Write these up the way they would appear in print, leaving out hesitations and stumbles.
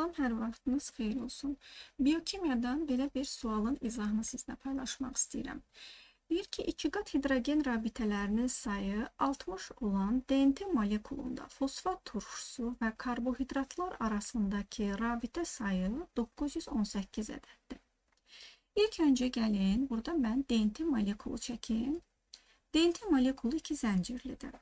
Salam, hər vaxtınız xeyir olsun. Biokimiyadan belə bir sualın izahını sizinlə paylaşmaq istəyirəm. Deyir ki, iki qat hidrogen rabitələrinin sayı 60 olan DNT molekulunda fosfat turşusu və karbohidratlar arasındakı rabitə sayı 918 ədəddir. İlk öncə gəlin, burada mən DNT molekulu çəkim. DNT molekulu iki zəncirlidir.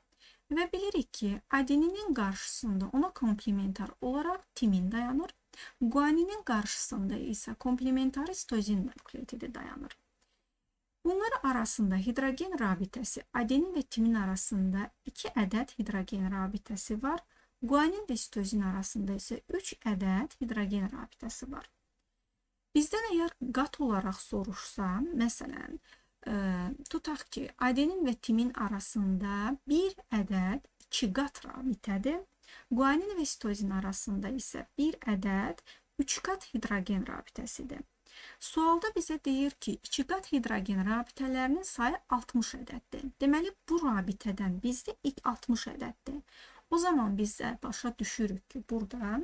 Və bilirik ki, adeninin qarşısında ona komplementar olaraq timin dayanır. Guaninin qarşısında isə komplementar sitozin nukleotidi dayanır. Bunlar arasında hidrogen rabitəsi, adenin və timin arasında 2 ədəd hidrogen rabitəsi var. Guanin və sitozin arasında isə 3 ədəd hidrogen rabitəsi var. Bizdən əgər qat olaraq soruşsa, məsələn, tutaq ki, adenin və timin arasında bir ədəd 2 qat rabitədir. Guanin və sitozin arasında isə bir ədəd 3 qat hidrogen rabitəsidir. Sualda bizə deyir ki, 2 qat hidrogen rabitələrinin sayı 60 ədəddir. Deməli, bu rabitədən bizdə ilk 60 ədəddir. O zaman biz başa düşürük ki, burada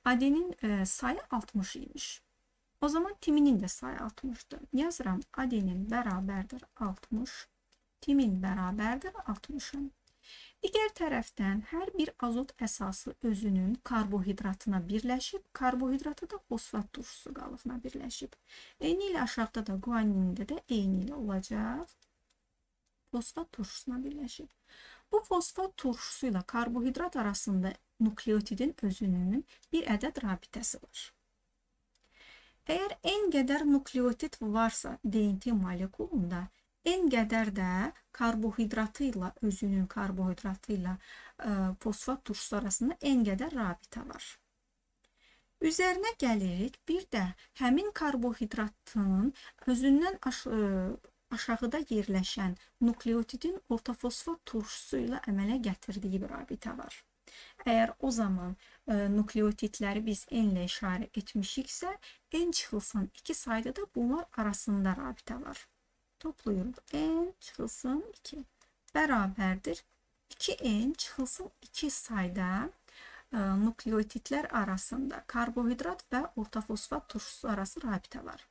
adenin sayı 60 imiş. O zaman timinin də sayı 60'dır. Yazıram, adenin bərabərdir 60, timin bərabərdir 60'ın. Digər tərəfdən hər bir azot əsası özünün karbohidratına birləşib, karbohidratı da fosfat turşusu qalıqına birləşib. Eyni ilə aşağıda da guanində də eyni ilə olacaq, fosfat turşusuna birləşib. Bu fosfat turşusu ilə karbohidrat arasında nukleotidin özünün bir ədəd rabitəsi var. Əgər n qədər nukleotid varsa DNT molekulunda, n qədər də karbohidratı ilə, özünün karbohidratı ilə fosfat turşusu arasında n qədər rabitə var. Üzərinə gəlirik, bir də həmin karbohidratın özündən aşağıda yerləşən nukleotidin ortofosfat turşusu ilə əmələ gətirdiyi bir rabitə var. Əgər o zaman nukleotidləri biz n ilə işarə etmişiksə, n çıxılsın 2 sayda da bunlar arasında rabitə var. Toplayırıq. N çıxılsın 2 bərabərdir 2n çıxılsın 2 sayda nukleotidlər arasında karbohidrat və ortofosfat turşusu arası rabitə var.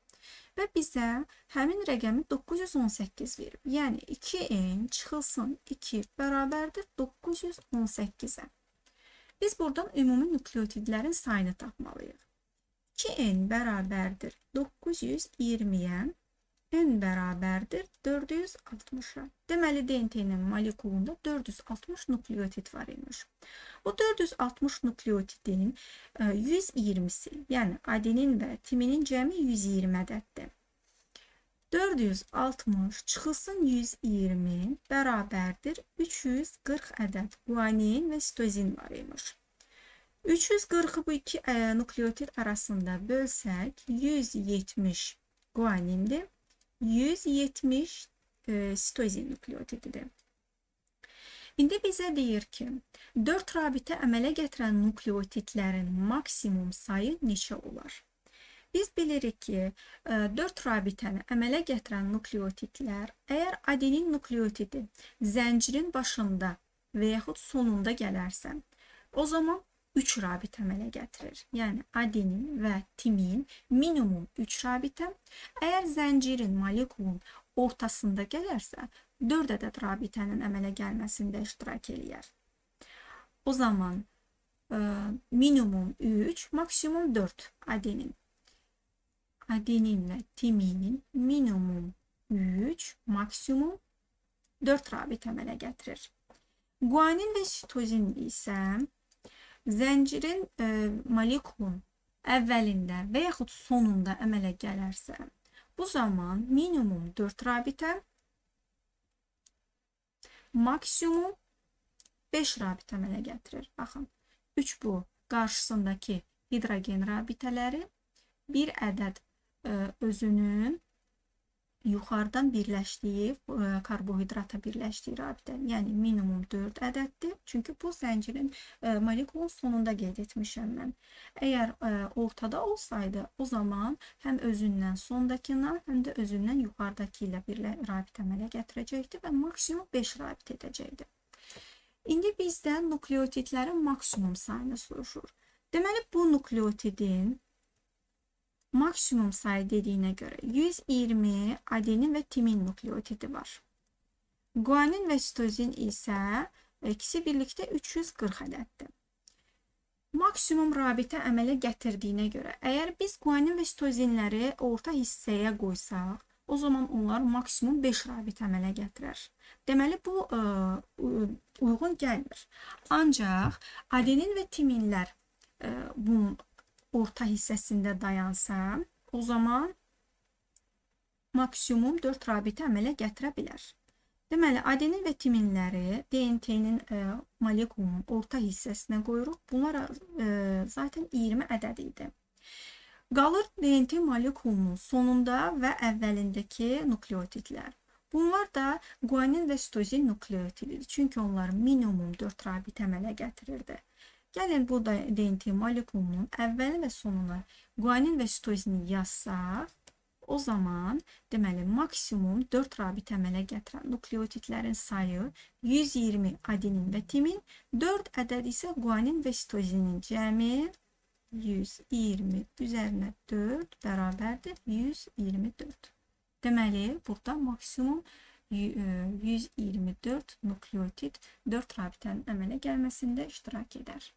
Və bizə həmin rəqəmi 918 verir. Yəni 2n çıxılsın 2 bərabərdir 918-ə. Biz buradan ümumi nukleotidlərin sayını tapmalıyıq. 2n bərabərdir 920-yə, n bərabərdir 460-a. Deməli, DNT-nin molekulunda 460 nukleotid var imiş. Bu 460 nukleotidin 120-si, yəni adenin və timinin cəmi 120 ədəddir. 460 çıxılsın 120 bərabərdir 340 ədəd guanin və sitozin var imiş. 340-ı bu iki nukleotid arasında bölsək 170 guanindir, 170 sitozin nukleotididir. İndi bizə deyir ki, 4 rabitə əmələ gətirən nukleotidlərin maksimum sayı neçə olar? Biz bilirik ki, 4 rabitəni əmələ gətirən nukleotidlər, əgər adenin nukleotidi zəncirin başında və yaxud sonunda gələrsə, o zaman 3 rabitə əmələ gətirir. Yəni, adenin və timin minimum 3 rabitə, əgər zəncirin, molekulun ortasında gələrsə, 4 ədəd rabitənin əmələ gəlməsində iştirak eləyər. O zaman minimum 3, maksimum 4 adenin. Adenin və timinin minimum 3, maksimum 4 rabitə əmələ gətirir. Guanin və sitozin isə zəncirin molekulun əvvəlində və yaxud sonunda əmələ gələrsə, bu zaman minimum 4 rabitə, maksimum 5 rabitə əmələ gətirir. Baxın, 3 bu qarşısındakı hidrogen rabitələri, bir ədəd özünün yuxarıdan birləşdiyi, karbohidrata birləşdiyi rabitə, yəni minimum 4 ədəddir. Çünki bu zəncirin molekulun sonunda qeyd etmişəm mən. Əgər ortada olsaydı, o zaman həm özündən sondakına, həm də özündən yuxarıdakı ilə bir rabitə əmələ gətirəcəkdir və maksimum 5 rabitə edəcəkdir. İndi bizdən nukleotidlərin maksimum sayını soruşur. Deməli, bu nukleotidin maksimum sayı dediyinə görə 120 adenin və timin nukleotidi var. Guanin və sitozin isə ikisi birlikdə 340 ədəddir. Maksimum rabitə əmələ gətirdiyinə görə, əgər biz guanin və sitozinləri orta hissəyə qoysaq, o zaman onlar maksimum 5 rabitə əmələ gətirər. Deməli, bu uyğun gəlmir. Ancaq adenin və timinlər bunun orta hissəsində dayansa, o zaman maksimum 4 rabitə əmələ gətirə bilər. Deməli, adenin və timinləri DNT-nin molekulunun orta hissəsinə qoyuruq. Bunlar zaten 20 ədəd idi. Qalır DNT molekulunun sonunda və əvvəlindəki nukleotidlər. Bunlar da guanin və sitozin nukleotididir. Çünki onlar minimum 4 rabitə əmələ gətirirdi. Gəlin bu DNT molekulunun əvvəli və sonuna guanin və sitozini yazsaq, o zaman deməli maksimum 4 rabitə əmələ gətirən nukleotidlərin sayı 120 adenin və timin, 4 ədəd isə guanin və sitozinin cəmi 120 üzərinə 4 bərabərdir 124. Deməli, burada maksimum 124 nukleotid 4 rabitənin əmələ gəlməsində iştirak edər.